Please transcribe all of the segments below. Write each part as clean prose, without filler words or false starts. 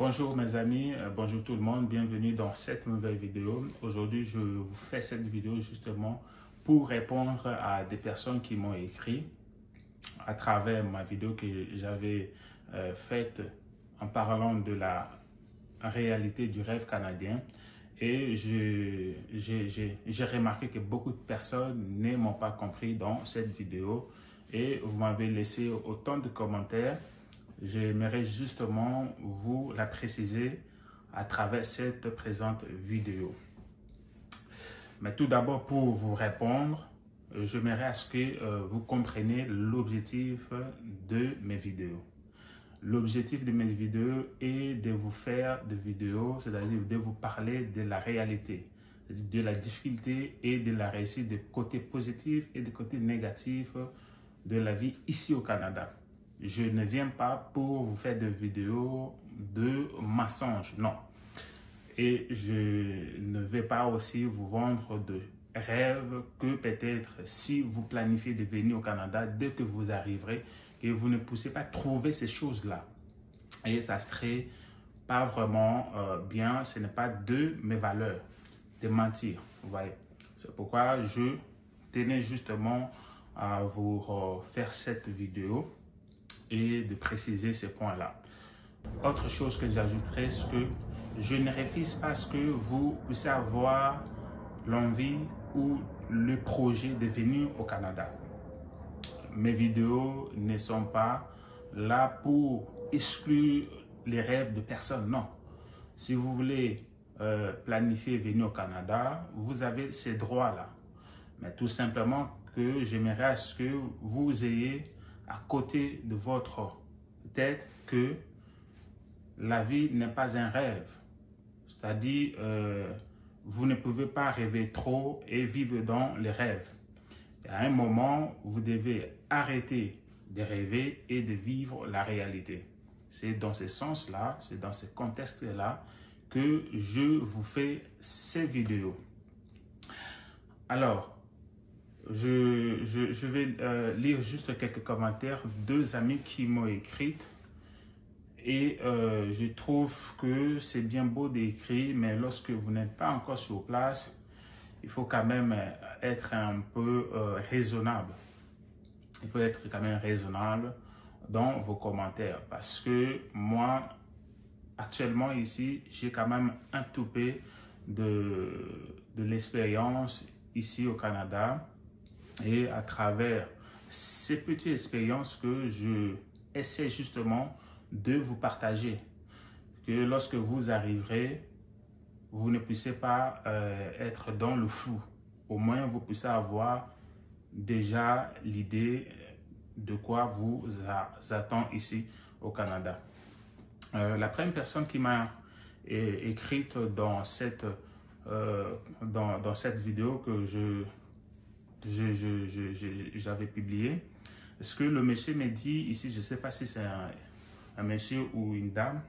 Bonjour mes amis, bonjour tout le monde, bienvenue dans cette nouvelle vidéo. Aujourd'hui, je vous fais cette vidéo justement pour répondre à des personnes qui m'ont écrit à travers ma vidéo que j'avais faite en parlant de la réalité du rêve canadien. Et j'ai remarqué que beaucoup de personnes ne m'ont pas compris dans cette vidéo et vous m'avez laissé autant de commentaires. J'aimerais justement vous la préciser à travers cette présente vidéo. Mais tout d'abord, pour vous répondre, j'aimerais à ce que vous compreniez l'objectif de mes vidéos. L'objectif de mes vidéos est de vous faire des vidéos, c'est-à-dire de vous parler de la réalité, de la difficulté et de la réussite, des côtés positifs et des côtés négatifs de la vie ici au Canada. Je ne viens pas pour vous faire des vidéos de mensonges, non. Et je ne vais pas aussi vous vendre de rêves que peut-être si vous planifiez de venir au Canada, dès que vous arriverez, et vous ne poussez pas trouver ces choses-là. Et ça serait pas vraiment bien, ce n'est pas de mes valeurs de mentir, vous voyez. C'est pourquoi je tenais justement à vous faire cette vidéo et de préciser ces points-là. Autre chose que j'ajouterais, c'est que je ne refuse pas ce que vous puissiez avoir l'envie ou le projet de venir au Canada. Mes vidéos ne sont pas là pour exclure les rêves de personne, non. Si vous voulez planifier venir au Canada, vous avez ces droits-là. Mais tout simplement que j'aimerais à ce que vous ayez à côté de votre tête que la vie n'est pas un rêve. C'est-à-dire, vous ne pouvez pas rêver trop et vivre dans les rêves. À un moment, vous devez arrêter de rêver et de vivre la réalité. C'est dans ce sens-là, c'est dans ce contexte-là que je vous fais ces vidéos. Alors, je vais lire juste quelques commentaires. Deux amis qui m'ont écrit et je trouve que c'est bien beau d'écrire, mais lorsque vous n'êtes pas encore sur place, il faut quand même être un peu raisonnable. Il faut être quand même raisonnable dans vos commentaires parce que moi, actuellement ici, j'ai quand même un tout peu de l'expérience ici au Canada. Et à travers ces petites expériences que je essaie justement de vous partager, que lorsque vous arriverez, vous ne puissiez pas être dans le flou. Au moins, vous puissiez avoir déjà l'idée de quoi vous attend ici au Canada. La première personne qui m'a écrite dans cette vidéo que j'avais publié, ce que le monsieur me dit ici, je ne sais pas si c'est un monsieur ou une dame,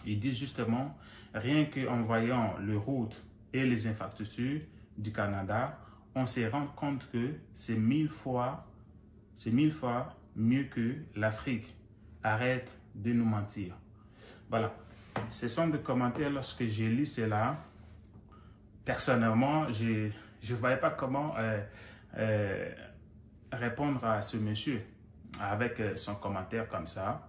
il dit justement, rien qu'en voyant les routes et les infrastructures du Canada, on se rend compte que c'est 1000 fois mieux que l'Afrique. Arrête de nous mentir. Voilà, ce sont des commentaires. Lorsque j'ai lu cela, personnellement, je ne voyais pas comment répondre à ce monsieur avec son commentaire comme ça.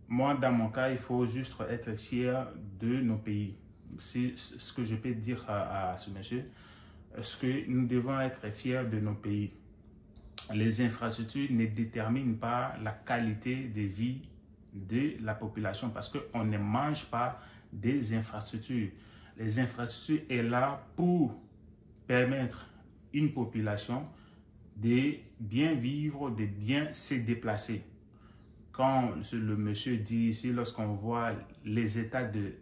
Moi, dans mon cas, il faut juste être fier de nos pays. C'est ce que je peux dire à ce monsieur. Est-ce que nous devons être fiers de nos pays? Les infrastructures ne déterminent pas la qualité de vie de la population parce qu'on ne mange pas des infrastructures. Les infrastructures sont là pour permettre une population de bien vivre, de bien se déplacer. Quand le monsieur dit ici, lorsqu'on voit les états de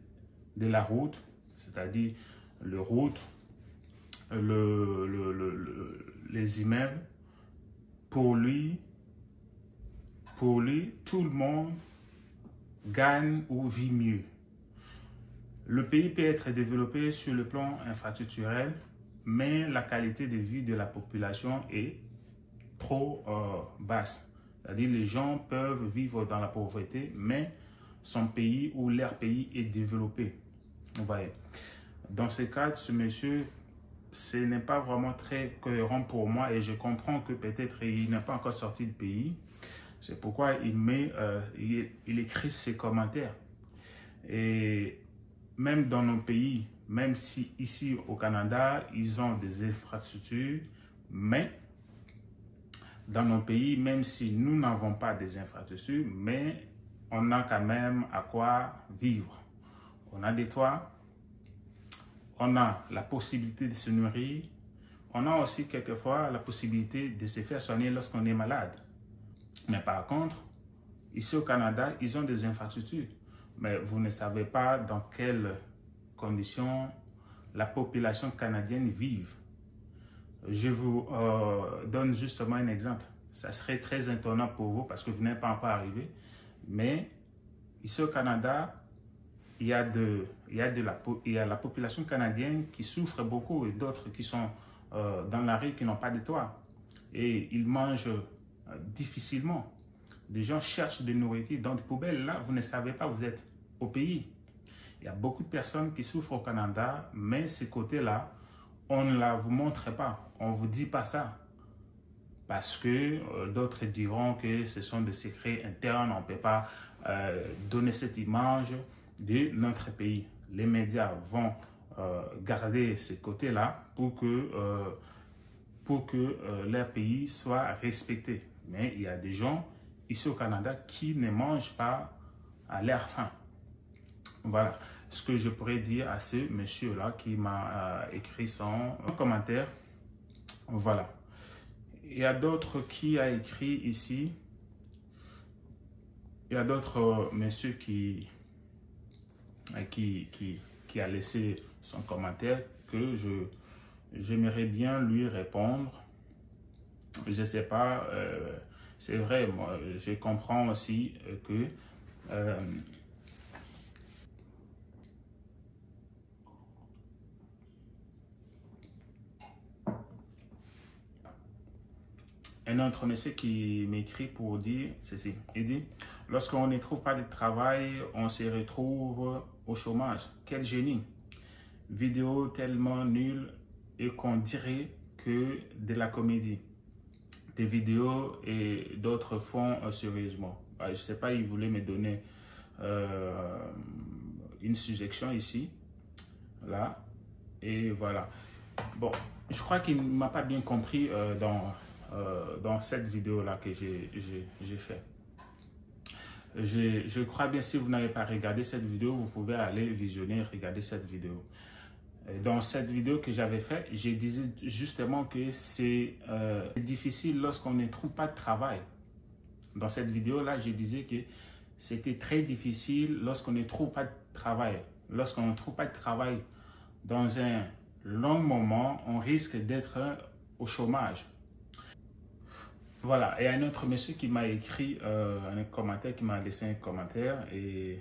la route, c'est-à-dire les routes, les immeubles, pour lui, tout le monde gagne ou vit mieux. Le pays peut être développé sur le plan infrastructurel, mais la qualité de vie de la population est trop basse. C'est-à-dire les gens peuvent vivre dans la pauvreté, mais son pays ou leur pays est développé. Vous voyez. Dans ce cas, ce monsieur, ce n'est pas vraiment très cohérent pour moi et je comprends que peut-être il n'est pas encore sorti du pays. C'est pourquoi il écrit ses commentaires. Et même dans nos pays, même si ici au Canada, ils ont des infrastructures, mais dans nos pays, même si nous n'avons pas des infrastructures, mais on a quand même à quoi vivre. On a des toits, on a la possibilité de se nourrir, on a aussi quelquefois la possibilité de se faire soigner lorsqu'on est malade. Mais par contre, ici au Canada, ils ont des infrastructures. Mais vous ne savez pas dans quelles conditions la population canadienne vit. Je vous donne justement un exemple. Ça serait très étonnant pour vous parce que vous n'êtes pas encore arrivé. Mais ici au Canada, il y a la population canadienne qui souffre beaucoup et d'autres qui sont dans la rue qui n'ont pas de toit. Et ils mangent difficilement. Les gens cherchent de nourriture dans des poubelles. Là, vous ne savez pas, vous êtes au pays. Il y a beaucoup de personnes qui souffrent au Canada, mais ces côtés-là, on ne la vous montre pas. On ne vous dit pas ça. Parce que d'autres diront que ce sont des secrets internes. On ne peut pas donner cette image de notre pays. Les médias vont garder ces côtés-là pour que leur pays soit respecté. Mais il y a des gens ici au Canada qui ne mangent pas à leur faim. Voilà ce que je pourrais dire à ce monsieur-là qui m'a écrit son commentaire. Voilà. Il y a d'autres qui a écrit ici. Il y a d'autres messieurs qui a laissé son commentaire que j'aimerais bien lui répondre. Je ne sais pas, c'est vrai, moi, je comprends aussi que un autre monsieur qui m'écrit pour dire ceci. Il dit, lorsqu'on ne trouve pas de travail, on se retrouve au chômage. Quel génie! Vidéo tellement nulle et qu'on dirait que de la comédie. Des vidéos et d'autres font sérieusement. Je ne sais pas, il voulait me donner une suggestion ici. Là. Et voilà. Bon, je crois qu'il ne m'a pas bien compris dans cette vidéo-là que j'ai fait. Je crois bien, si vous n'avez pas regardé cette vidéo, vous pouvez aller visionner et regarder cette vidéo. Dans cette vidéo que j'avais faite, je disais justement que c'est difficile lorsqu'on ne trouve pas de travail. Dans cette vidéo-là, je disais que c'était très difficile lorsqu'on ne trouve pas de travail. Lorsqu'on ne trouve pas de travail dans un long moment, on risque d'être au chômage. Voilà, et un autre monsieur qui m'a écrit un commentaire, qui m'a laissé un commentaire et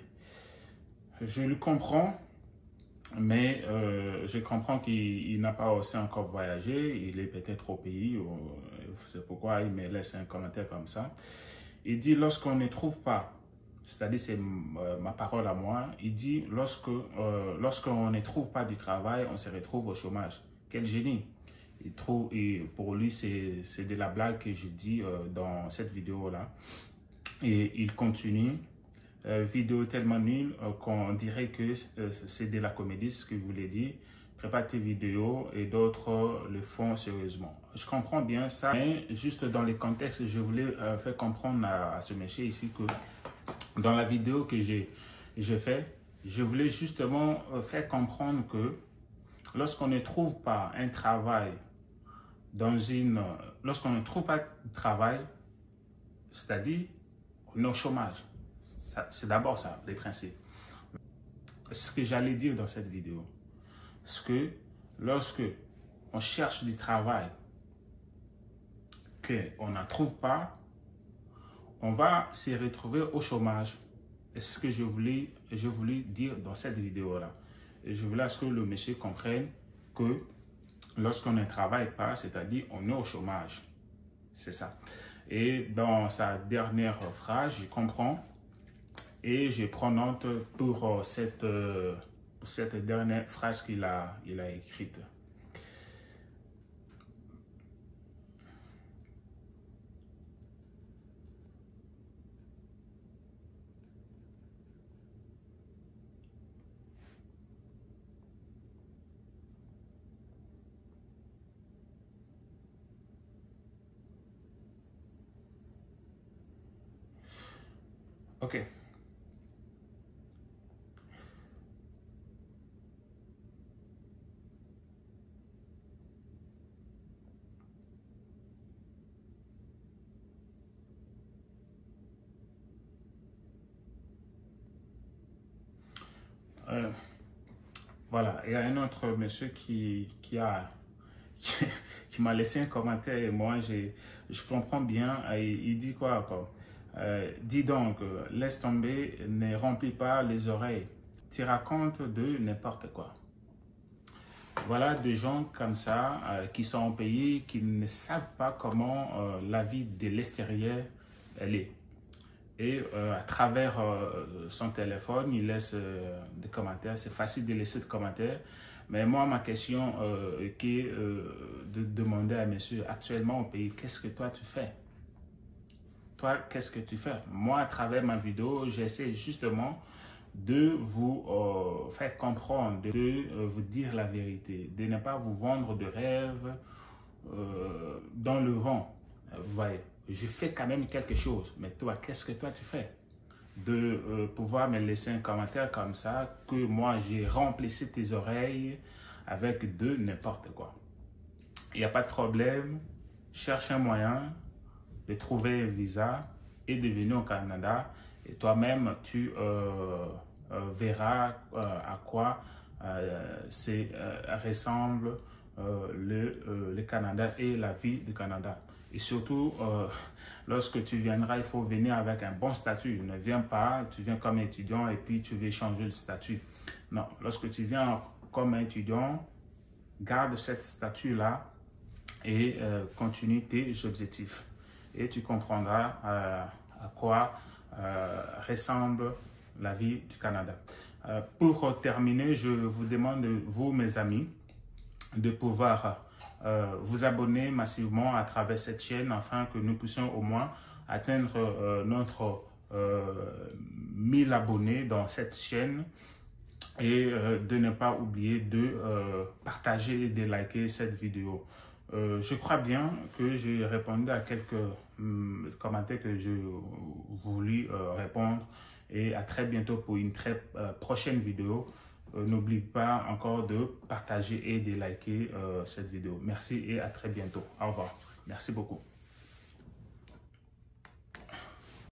je le comprends, mais je comprends qu'il n'a pas aussi encore voyagé, il est peut-être au pays, c'est pourquoi il me laisse un commentaire comme ça. Il dit lorsqu'on ne trouve pas, c'est-à-dire c'est ma parole à moi, il dit lorsqu'on ne trouve pas du travail, on se retrouve au chômage. Quel génie! Et pour lui, c'est de la blague que je dis dans cette vidéo-là. Et il continue, vidéo tellement nulle qu'on dirait que c'est de la comédie, ce que je voulais dire. Prépare tes vidéos et d'autres le font sérieusement. Je comprends bien ça, mais juste dans les contextes, je voulais faire comprendre à ce monsieur ici que dans la vidéo que j'ai fait, je voulais justement faire comprendre que lorsqu'on ne trouve pas un travail lorsqu'on ne trouve pas de travail, c'est-à-dire on est au chômage. C'est d'abord ça, les principes. Ce que j'allais dire dans cette vidéo, c'est que lorsque on cherche du travail, qu'on n'en trouve pas, on va se retrouver au chômage. C'est ce que je voulais dire dans cette vidéo-là. Et je voulais à ce que le monsieur comprenne que lorsqu'on ne travaille pas, c'est-à-dire on est au chômage. C'est ça. Et dans sa dernière phrase, je comprends. et je prends note pour cette dernière phrase qu'il a écrite. OK. Voilà, il y a un autre monsieur qui m'a laissé un commentaire et moi, je comprends bien. Il dit quoi comme, dis donc, laisse tomber, ne remplis pas les oreilles. Tu racontes de n'importe quoi. Voilà des gens comme ça qui sont en pays, qui ne savent pas comment la vie de l'extérieur elle est. Et à travers son téléphone, il laisse des commentaires. C'est facile de laisser des commentaires. Mais moi, ma question est de demander à monsieur, actuellement au pays, qu'est-ce que toi tu fais? Toi, qu'est-ce que tu fais? Moi, à travers ma vidéo, j'essaie justement de vous faire comprendre, de vous dire la vérité, de ne pas vous vendre de rêves dans le vent. Vous voyez, je fais quand même quelque chose, mais toi, qu'est-ce que toi tu fais? De pouvoir me laisser un commentaire comme ça, que moi j'ai remplissé tes oreilles avec de n'importe quoi. Il n'y a pas de problème, cherche un moyen de trouver un visa et de venir au Canada. Et toi-même, tu verras à quoi ressemble le Canada et la vie du Canada. Et surtout, lorsque tu viendras, il faut venir avec un bon statut. Ne viens pas, tu viens comme étudiant et puis tu veux changer le statut. Non, lorsque tu viens comme étudiant, garde cette statut-là et continue tes objectifs. Et tu comprendras à quoi ressemble la vie du Canada. Pour terminer, je vous demande, vous mes amis, de pouvoir vous abonner massivement à travers cette chaîne afin que nous puissions au moins atteindre notre 1000 abonnés dans cette chaîne et de ne pas oublier de partager et de liker cette vidéo. Je crois bien que j'ai répondu à quelques commentaires que je voulais répondre et à très bientôt pour une très prochaine vidéo. N'oublie pas encore de partager et de liker cette vidéo. Merci et à très bientôt. Au revoir. Merci beaucoup.